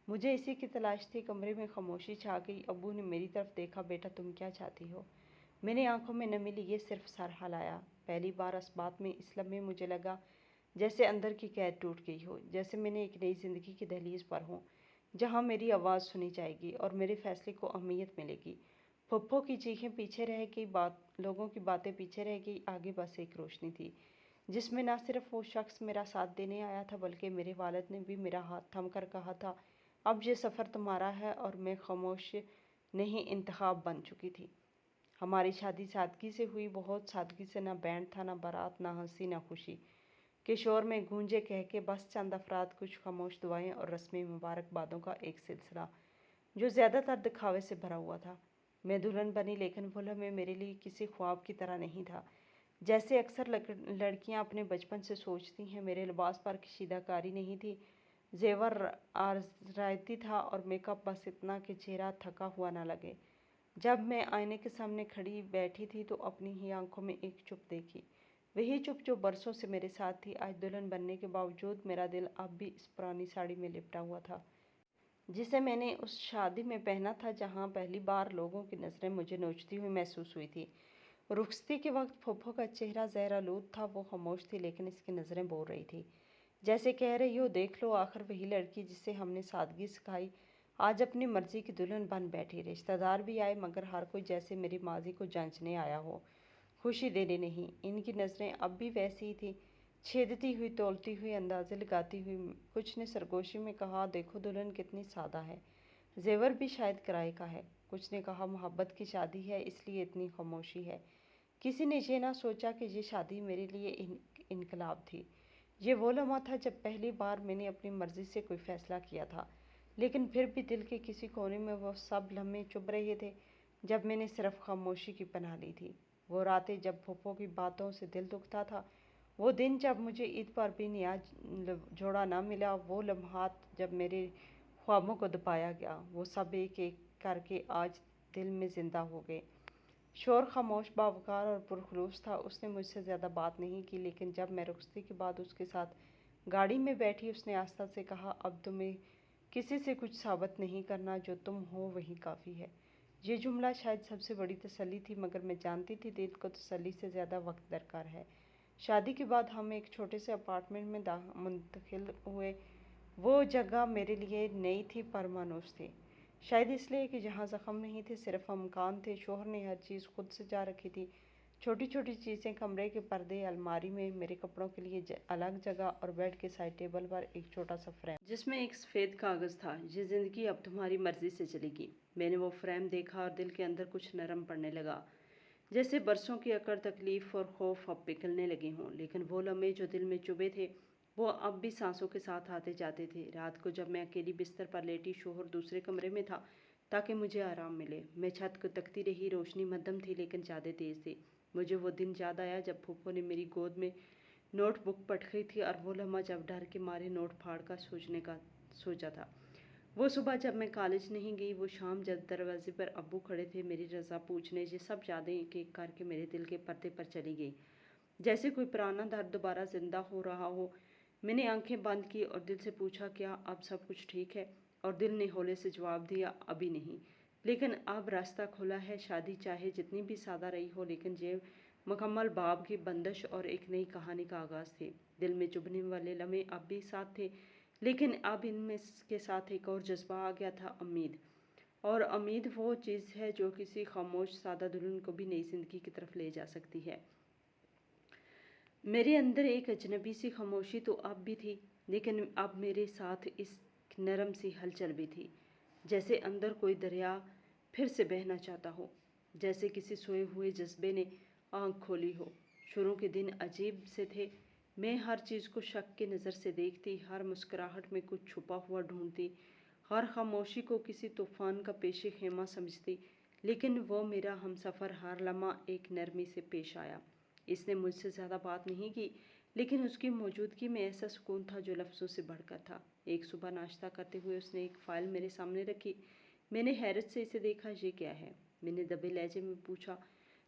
مجھے اسی کی تلاش تھی۔ کمرے میں خاموشی چھا گئی۔ ابو نے میری طرف دیکھا، بیٹا تم کیا چاہتی ہو؟ میں نے آنکھوں میں نمی لیے صرف سر ہلایا۔ پہلی بار اس بات میں اس لمحے مجھے لگا جیسے اندر کی قید ٹوٹ گئی ہو، جیسے میں نے ایک نئی زندگی کی دہلیز پر ہوں، جہاں میری آواز سنی جائے گی اور میرے فیصلے کو اہمیت ملے گی۔ پھپھو کی چیخیں پیچھے رہ گئی، لوگوں کی باتیں پیچھے رہ گئی، آگے بس ایک روشنی تھی جس میں نہ صرف وہ شخص میرا ساتھ دینے آیا تھا بلکہ میرے والد نے بھی میرا ہاتھ تھام کر کہا تھا، اب یہ سفر تمہارا ہے۔ اور میں خاموش نہیں، انتخاب بن چکی تھی۔ ہماری شادی سادگی سے ہوئی، بہت سادگی سے، نہ بینڈ تھا، نہ بارات، نہ ہنسی، نہ خوشی کے شور میں گونجے کہہ کے بس چند افراد، کچھ خاموش دعائیں اور رسمی مبارکبادوں کا ایک سلسلہ جو زیادہ تر دکھاوے سے بھرا ہوا تھا۔ میں دلہن بنی، لیکن وہ لمحہ میرے لیے کسی خواب کی طرح نہیں تھا، جیسے اکثر لڑکیاں اپنے بچپن سے سوچتی ہیں۔ میرے لباس پر کشیدہ کاری نہیں تھی، زیور آرائتی تھا اور میک اپ بس اتنا کہ چہرہ تھکا ہوا نہ لگے۔ جب میں آئینے کے سامنے کھڑی بیٹھی تھی تو اپنی ہی آنکھوں میں ایک چپ دیکھی، وہی چپ جو برسوں سے میرے ساتھ تھی۔ آج دلہن بننے کے باوجود میرا دل اب بھی اس پرانی ساڑی میں لپٹا ہوا تھا جسے میں نے اس شادی میں پہنا تھا جہاں پہلی بار لوگوں کی نظریں مجھے نوچتی ہوئی محسوس ہوئی تھی۔ رخصتی کے وقت پھپھو کا چہرہ زہر آلود تھا، وہ خاموش تھی لیکن اس کی نظریں بول رہی تھی، جیسے کہہ رہی ہو، دیکھ لو، آخر وہی لڑکی جسے ہم نے سادگی سکھائی آج اپنی مرضی کی دلہن بن بیٹھی۔ رشتہ دار بھی آئے مگر ہر کوئی جیسے میری ماضی کو جانچنے آیا ہو، خوشی دینے نہیں۔ ان کی نظریں اب بھی ویسی ہی تھیں، چھیدتی ہوئی، تولتی ہوئی، اندازے لگاتی ہوئی۔ کچھ نے سرگوشی میں کہا، دیکھو دلہن کتنی سادہ ہے، زیور بھی شاید کرائے کا ہے۔ کچھ نے کہا، محبت کی شادی ہے اس لیے اتنی خاموشی ہے۔ کسی نے یہ نہ سوچا کہ یہ شادی میرے لیے انقلاب تھی۔ یہ وہ لمحہ تھا جب پہلی بار میں نے اپنی مرضی سے کوئی فیصلہ کیا تھا، لیکن پھر بھی دل کے کسی کونے میں وہ سب لمحے چبھ رہے تھے جب میں نے صرف خاموشی کی پناہ لی تھی۔ وہ راتیں جب پھپھو کی باتوں سے دل دکھتا تھا، وہ دن جب مجھے عید پر بھی نیا جوڑا نہ ملا، وہ لمحات جب میرے خوابوں کو دبایا گیا، وہ سب ایک ایک کر کے آج دل میں زندہ ہو گئے۔ شور خاموش، باوقار اور پرخلوص تھا۔ اس نے مجھ سے زیادہ بات نہیں کی، لیکن جب میں رخصتی کے بعد اس کے ساتھ گاڑی میں بیٹھی، اس نے آہستہ سے کہا، اب تمہیں کسی سے کچھ ثابت نہیں کرنا، جو تم ہو وہی کافی ہے۔ یہ جملہ شاید سب سے بڑی تسلی تھی، مگر میں جانتی تھی دل کو تسلی سے زیادہ وقت درکار ہے۔ شادی کے بعد ہم ایک چھوٹے سے اپارٹمنٹ میں منتقل ہوئے۔ وہ جگہ میرے لیے نئی تھی پر مانوس تھی، شاید اس لیے کہ جہاں زخم نہیں تھے، صرف امکان تھے۔ شوہر نے ہر چیز خود سجا رکھی تھی، چھوٹی چھوٹی چیزیں، کمرے کے پردے، الماری میں میرے کپڑوں کے لیے الگ جگہ، اور بیڈ کے سائڈ ٹیبل پر ایک چھوٹا سا فریم جس میں ایک سفید کاغذ تھا، یہ زندگی اب تمہاری مرضی سے چلے گی۔ میں نے وہ فریم دیکھا اور دل کے اندر کچھ نرم پڑنے لگا، جیسے برسوں کی اکڑ، تکلیف اور خوف اب پگھلنے لگے ہوں۔ لیکن وہ لمحے جو دل میں چبھے تھے وہ اب بھی سانسوں کے ساتھ آتے جاتے تھے۔ رات کو جب میں اکیلی بستر پر لیٹی، شوہر دوسرے کمرے میں تھا تاکہ مجھے آرام ملے، میں چھت کو تکتی رہی۔ روشنی مدھم تھی لیکن زیادہ تیز تھی۔ مجھے وہ دن یاد آیا جب پھپھو نے میری گود میں نوٹ بک پٹکی تھی، اور وہ لمحہ جب ڈر کے مارے نوٹ پھاڑ کر سوچا تھا۔ وہ صبح جب میں کالج نہیں گئی، وہ شام جب دروازے پر ابو کھڑے تھے میری رضا پوچھنے، یہ سب یادیں ایک ایک کر کے میرے دل کے پردے پر چلی گئی، جیسے کوئی پرانا درد دوبارہ زندہ ہو رہا ہو۔ میں نے آنکھیں بند کی اور دل سے پوچھا، کیا اب سب کچھ ٹھیک ہے؟ اور دل نے ہولے سے جواب دیا، ابھی نہیں، لیکن اب راستہ کھلا ہے۔ شادی چاہے جتنی بھی سادہ رہی ہو، لیکن یہ مکمل باب کی بندش اور ایک نئی کہانی کا آغاز تھی۔ دل میں چبھنے والے لمحے اب بھی ساتھ تھے، لیکن اب ان میں کے ساتھ ایک اور جذبہ آ گیا تھا، امید۔ اور امید وہ چیز ہے جو کسی خاموش سادہ دلہن کو بھی نئی زندگی کی طرف لے جا سکتی ہے۔ میرے اندر ایک اجنبی سی خاموشی تو اب بھی تھی، لیکن اب میرے ساتھ اس نرم سی ہلچل بھی تھی، جیسے اندر کوئی دریا پھر سے بہنا چاہتا ہو، جیسے کسی سوئے ہوئے جذبے نے آنکھ کھولی ہو۔ شروع کے دن عجیب سے تھے، میں ہر چیز کو شک کی نظر سے دیکھتی، ہر مسکراہٹ میں کچھ چھپا ہوا ڈھونڈتی، ہر خاموشی کو کسی طوفان کا پیش خیمہ سمجھتی، لیکن وہ میرا ہمسفر ہر لمحہ ایک نرمی سے پیش آیا۔ اس نے مجھ سے زیادہ بات نہیں کی، لیکن اس کی موجودگی میں ایسا سکون تھا جو لفظوں سے بڑھ کر تھا۔ ایک صبح ناشتہ کرتے ہوئے اس نے ایک فائل میرے سامنے رکھی، میں نے حیرت سے اسے دیکھا. یہ کیا ہے؟ میں نے دبے لہجے میں پوچھا.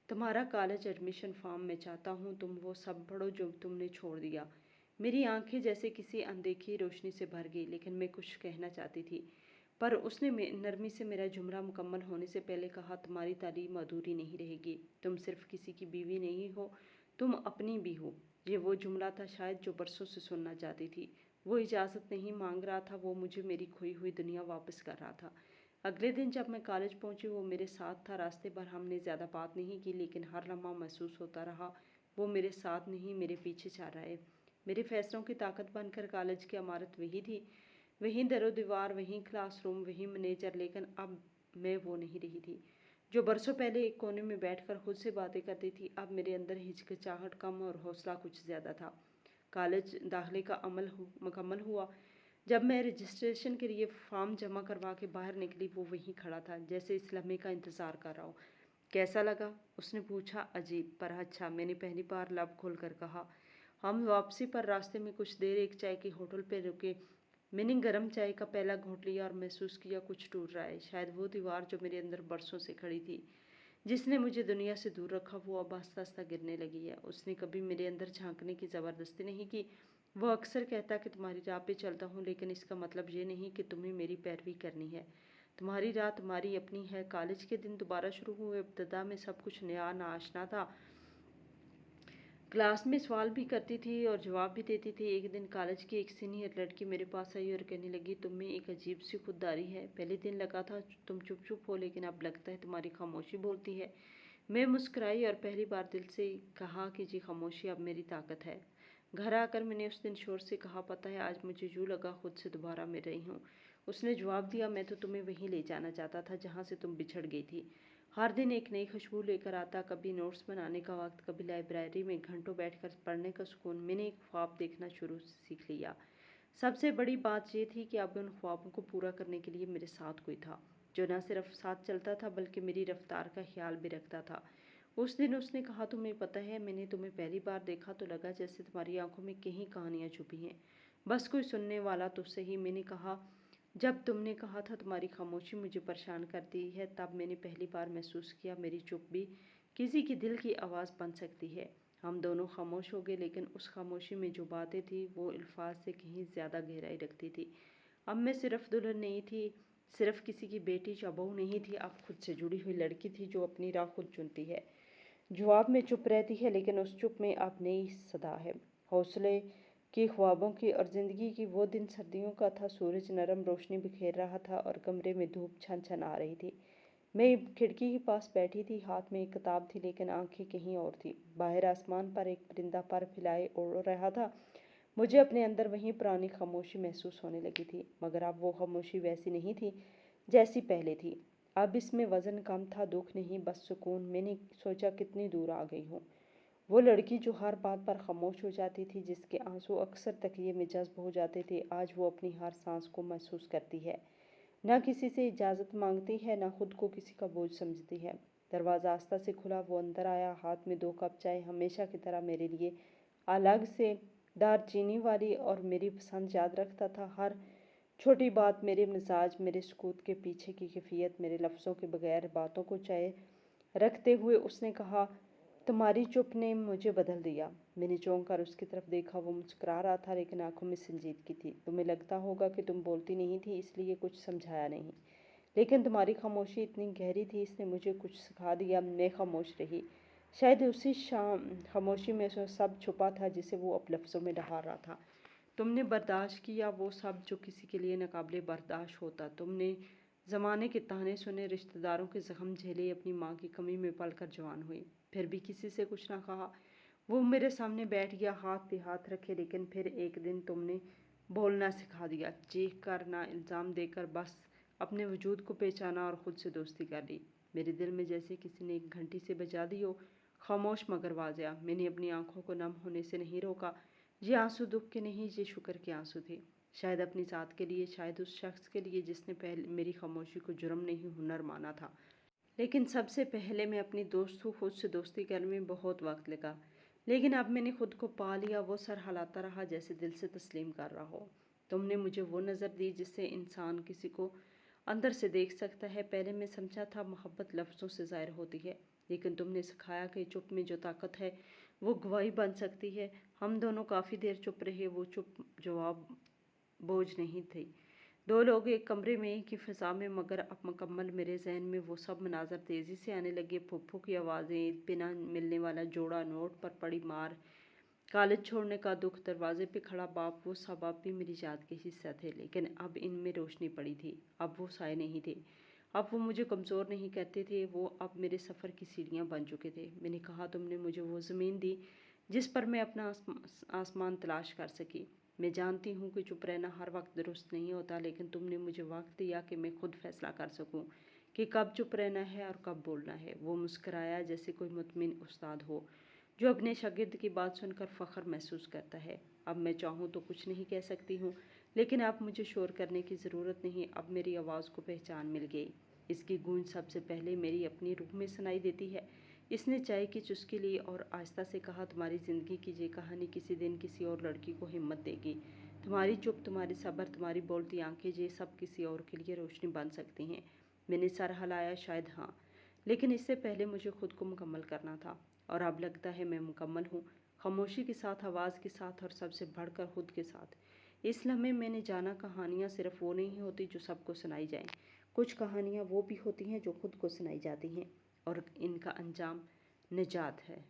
تمہارا کالج ایڈمیشن فارم. میں چاہتا ہوں تم وہ سب پڑھو جو تم نے چھوڑ دیا. میری آنکھیں جیسے کسی اندیکھی روشنی سے بھر گئی، لیکن میں کچھ کہنا چاہتی تھی. پر اس نے نرمی سے میرا جملہ مکمل ہونے سے پہلے کہا، تمہاری تعلیم ادھوری نہیں رہے گی. تم صرف کسی کی بیوی نہیں ہو، تم اپنی بھی ہو. یہ وہ جملہ تھا شاید جو برسوں سے سننا چاہتی تھی. وہ اجازت نہیں مانگ رہا تھا، وہ مجھے میری کھوئی ہوئی دنیا واپس کر رہا تھا. اگلے دن جب میں کالج پہنچی وہ میرے ساتھ تھا. راستے پر ہم نے زیادہ بات نہیں کی، لیکن ہر لمحہ محسوس ہوتا رہا وہ میرے ساتھ نہیں، میرے پیچھے چل رہا ہے. میرے فیصلوں کی طاقت بن کر کالج کی عمارت وہی تھی، وہیں در و دیوار، وہیں کلاس روم، وہیں مینیجر. لیکن اب میں وہ نہیں رہی تھی جو برسوں پہلے ایک کونے میں بیٹھ کر خود سے باتیں کرتی تھی. اب میرے اندر ہچکچاہٹ کم اور حوصلہ کچھ زیادہ تھا. کالج داخلے کا عمل مکمل ہوا. جب میں رجسٹریشن کے لیے فارم جمع کروا کے باہر نکلی وہ وہیں کھڑا تھا، جیسے اس لمحے کا انتظار کر رہا ہو. کیسا لگا؟ اس نے پوچھا. عجیب، پر اچھا، میں نے پہلی بار لب کھول کر کہا. ہم واپسی پر راستے میں کچھ دیر ایک چائے کے ہوٹل پہ رکے. میں نے گرم چائے کا پہلا گھونٹ لیا اور محسوس کیا کچھ ٹوٹ رہا ہے. شاید وہ دیوار جو میرے اندر برسوں سے کھڑی تھی، جس نے مجھے دنیا سے دور رکھا، وہ اب آہستہ آہستہ گرنے لگی ہے. اس نے کبھی میرے اندر جھانکنے کی زبردستی نہیں کی. وہ اکثر کہتا کہ تمہاری راہ پہ چلتا ہوں، لیکن اس کا مطلب یہ نہیں کہ تمہیں میری پیروی کرنی ہے. تمہاری راہ تمہاری اپنی ہے. کالج کے دن دوبارہ شروع ہوئے. ابتدا میں سب کچھ نیا ناشنا تھا. کلاس میں سوال بھی کرتی تھی اور جواب بھی دیتی تھی. ایک دن کالج کی ایک سینئر لڑکی میرے پاس آئی اور کہنے لگی، تم میں ایک عجیب سی خودداری ہے. پہلے دن لگا تھا تم چپ چپ ہو، لیکن اب لگتا ہے تمہاری خاموشی بولتی ہے. میں مسکرائی اور پہلی بار دل سے کہا کہ جی، خاموشی اب میری طاقت ہے. گھر آ کر میں نے اس دن شور سے کہا، پتہ ہے آج مجھے یوں لگا خود سے دوبارہ مل رہی ہوں. اس نے جواب دیا، میں تو تمہیں وہیں لے جانا چاہتا تھا جہاں سے تم بچھڑ گئی تھی. ہر دن ایک نئی خوشبو لے کر آتا، کبھی نوٹس بنانے کا وقت، کبھی لائبریری میں گھنٹوں بیٹھ کر پڑھنے کا سکون. میں نے ایک خواب دیکھنا سیکھ لیا. سب سے بڑی بات یہ تھی کہ اب ان خوابوں کو پورا کرنے کے لیے میرے ساتھ کوئی تھا، جو نہ صرف ساتھ چلتا تھا بلکہ میری رفتار کا خیال بھی رکھتا تھا. اس دن اس نے کہا، تمہیں پتہ ہے میں نے تمہیں پہلی بار دیکھا تو لگا جیسے تمہاری آنکھوں میں کہیں کہانیاں چھپی ہیں، بس کوئی سننے والا تو صحیح. میں نے کہا، جب تم نے کہا تھا تمہاری خاموشی مجھے پریشان کرتی ہے، تب میں نے پہلی بار محسوس کیا میری چپ بھی کسی کے دل کی آواز بن سکتی ہے. ہم دونوں خاموش ہو گئے، لیکن اس خاموشی میں جو باتیں تھیں وہ الفاظ سے کہیں زیادہ گہرائی رکھتی تھی. اب میں صرف دلہن نہیں تھی، صرف کسی کی بیٹی یا بہو نہیں تھی. اب خود سے جڑی ہوئی لڑکی تھی جو اپنی راہ خود چنتی ہے، جو اب میں چپ رہتی ہے، لیکن اس چپ میں اب نئی صدا ہے، حوصلے کی، خوابوں کی اور زندگی کی. وہ دن سردیوں کا تھا. سورج نرم روشنی بکھیر رہا تھا اور کمرے میں دھوپ چھن چھن آ رہی تھی. میں کھڑکی کے پاس بیٹھی تھی، ہاتھ میں ایک کتاب تھی، لیکن آنکھیں کہیں اور تھی. باہر آسمان پر ایک پرندہ پر پھیلائے اڑ رہا تھا. مجھے اپنے اندر وہیں پرانی خاموشی محسوس ہونے لگی تھی، مگر اب وہ خاموشی ویسی نہیں تھی جیسی پہلے تھی. اب اس میں وزن کم تھا، دکھ نہیں، بس سکون. میں نے سوچا کتنی دور آ گئی ہوں. وہ لڑکی جو ہر بات پر خاموش ہو جاتی تھی، جس کے آنسو اکثر تکیے میں جذب ہو جاتے تھے، آج وہ اپنی ہر سانس کو محسوس کرتی ہے، نہ کسی سے اجازت مانگتی ہے، نہ خود کو کسی کا بوجھ سمجھتی ہے. دروازہ آہستہ سے کھلا. وہ اندر آیا، ہاتھ میں 2 کپ چائے، ہمیشہ کی طرح میرے لیے الگ سے دار چینی والی، اور میری پسند یاد رکھتا تھا. ہر چھوٹی بات، میرے مزاج، میرے سکوت کے پیچھے کی کیفیت، میرے لفظوں کے بغیر باتوں کو چائے رکھتے ہوئے اس نے کہا، تمہاری چپ نے مجھے بدل دیا. میں نے چونک کر اس کی طرف دیکھا. وہ مسکرا رہا تھا، لیکن آنکھوں میں سنجیدگی تھی. تمہیں لگتا ہوگا کہ تم بولتی نہیں تھی، اس لیے کچھ سمجھایا نہیں، لیکن تمہاری خاموشی اتنی گہری تھی، اس نے مجھے کچھ سکھا دیا. میں خاموش رہی. شاید اسی خاموشی میں سب چھپا تھا جسے وہ اب لفظوں میں ڈھال رہا تھا. تم نے برداشت کیا وہ سب جو کسی کے لیے ناقابل برداشت ہوتا. تم نے زمانے کے طعنے سنے، رشتہ داروں کے زخم جھیلے، اپنی ماں کی کمی میں پل کر جوان ہوئی، پھر بھی کسی سے کچھ نہ کہا. وہ میرے سامنے بیٹھ گیا، ہاتھ پہ ہاتھ رکھے. لیکن پھر ایک دن تم نے بولنا سکھا دیا، چیخ کر نہ، الزام دے کر، بس اپنے وجود کو پہچانا اور خود سے دوستی کر لی. میرے دل میں جیسے کسی نے ایک گھنٹی سے بجا دی ہو، خاموش مگر واضح. میں نے اپنی آنکھوں کو نم ہونے سے نہیں روکا. یہ آنسو دکھ کے نہیں، یہ شکر کے آنسو تھے. شاید اپنی ذات کے لیے، شاید اس شخص کے لیے جس نے پہلے میری خاموشی کو جرم نہیں ہنر مانا تھا. لیکن سب سے پہلے میں اپنی دوست ہوں. خود سے دوستی کرنے میں بہت وقت لگا، لیکن اب میں نے خود کو پا لیا. وہ سر ہلاتا رہا جیسے دل سے تسلیم کر رہا ہو. تم نے مجھے وہ نظر دی جس سے انسان کسی کو अंदर से देख सकता है। पहले मैं समझा था मोहब्बत लफ्ज़ों से ज़ाहिर होती है, लेकिन तुमने सिखाया कि चुप में जो ताकत है वो गवाही बन सकती है। हम दोनों काफ़ी देर चुप रहे। वो चुप जवाब बोझ नहीं थी। दो लोग एक कमरे में एक ही फ़िज़ा में, मगर अब मुकम्मल मेरे ज़हन में वो सब मनाज़र तेज़ी से आने लगे। फुप्पू की आवाज़ें, बिना मिलने वाला जोड़ा नोट पर पड़ी मार, कॉलेज छोड़ने का दुख, दरवाजे पे खड़ा बाप, वो सब अब भी मेरी याद के हिस्सा थे, लेकिन अब इनमें रोशनी पड़ी थी। अब वो साए नहीं थे। अब वो मुझे कमज़ोर नहीं कहते थे। वो अब मेरे सफ़र की सीढ़ियाँ बन चुके थे। मैंने कहा, तुमने मुझे वो ज़मीन दी जिस पर मैं अपना आसमान तलाश कर सकी। मैं जानती हूँ कि चुप रहना हर वक्त दुरुस्त नहीं होता, लेकिन तुमने मुझे वक्त दिया कि मैं खुद फैसला कर सकूँ कि कब चुप रहना है और कब बोलना है। वो मुस्कराया जैसे कोई मुतमिन उस्ताद हो जो अपने शागिर्द की बात सुनकर फ़ख्र महसूस करता है। अब मैं चाहूँ तो कुछ नहीं कह सकती हूँ, लेकिन अब मुझे शोर करने की ज़रूरत नहीं। अब मेरी आवाज़ को पहचान मिल गई। इसकी गूंज सबसे पहले मेरी अपनी रूह में सुनाई देती है। इसने चाय की चुस्की ली और आहिस्ता से कहा, तुम्हारी ज़िंदगी की ये कहानी किसी दिन किसी और लड़की को हिम्मत देगी। तुम्हारी चुप, तुम्हारी सब्र, तुम्हारी बोलती आंखें, ये सब किसी और के लिए रोशनी बन सकती हैं। मैंने सर हिलाया, शायद हाँ, लेकिन इससे पहले मुझे खुद को मुकम्मल करना था। और अब लगता है मैं मुकम्मल हूँ, खामोशी के साथ, आवाज़ के साथ और सबसे बढ़कर खुद के साथ। इस लम्हे मैंने जाना, कहानियाँ सिर्फ वो नहीं होती जो सबको सुनाई जाएं। कुछ कहानियाँ वो भी होती हैं जो खुद को सुनाई जाती हैं, और इनका अंजाम निजात है।